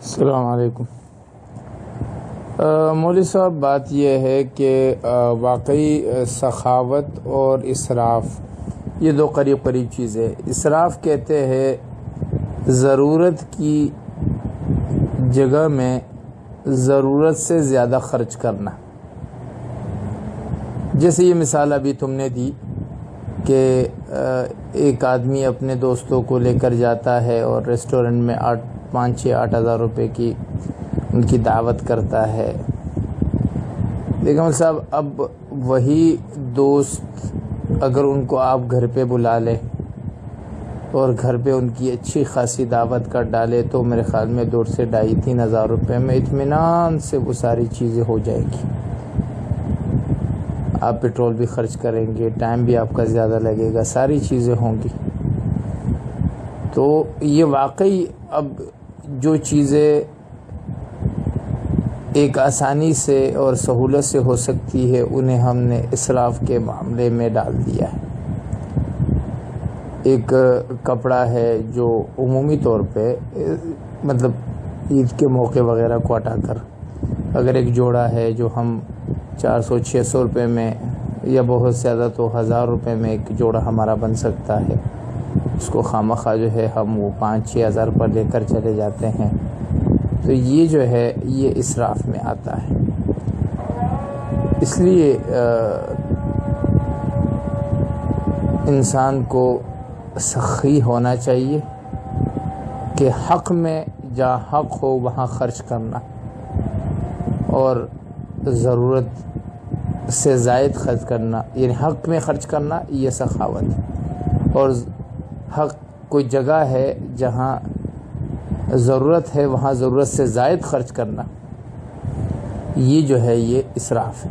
السلام علیکم۔ مولوی صاحب، بات یہ ہے کہ واقعی سخاوت اور اسراف یہ دو قریب قریب چیزیں۔ اسراف کہتے ہیں ضرورت کی جگہ میں ضرورت سے زیادہ خرچ کرنا۔ جیسے یہ مثال ابھی تم نے دی کہ ایک آدمی اپنے دوستوں کو لے کر جاتا ہے اور ریسٹورنٹ میں 5-6-8 ہزار روپے کی ان کی دعوت کرتا ہے۔ دیکھیں صاحب، اب وہی دوست اگر ان کو آپ گھر پہ بلا لیں اور گھر پہ ان کی اچھی خاصی دعوت کر ڈالے تو میرے خیال میں 2 سے 2.5-3 ہزار روپے میں اطمینان سے وہ ساری چیزیں ہو جائیں گی۔ آپ پیٹرول بھی خرچ کریں گے، ٹائم بھی آپ کا زیادہ لگے گا، ساری چیزیں ہوں گی۔ تو یہ واقعی اب جو چیزیں ایک آسانی سے اور سہولت سے ہو سکتی ہے انہیں ہم نے اسراف کے معاملے میں ڈال دیا ہے۔ ایک کپڑا ہے جو عمومی طور پہ مطلب عید کے موقع وغیرہ کو ہٹا کر اگر ایک جوڑا ہے جو ہم 400-600 روپے میں یا بہت زیادہ تو 1000 روپے میں ایک جوڑا ہمارا بن سکتا ہے، اس کو خواہ جو ہے ہم وہ 5-6 ہزار پر لے کر چلے جاتے ہیں، تو یہ جو ہے یہ اسراف میں آتا ہے۔ اس لیے انسان کو سخی ہونا چاہیے کہ حق میں جہاں حق ہو وہاں خرچ کرنا، اور ضرورت سے زائد خرچ کرنا، یعنی حق میں خرچ کرنا یہ سخاوت، اور حق کوئی جگہ ہے جہاں ضرورت ہے وہاں ضرورت سے زائد خرچ کرنا، یہ جو ہے یہ اسراف ہے۔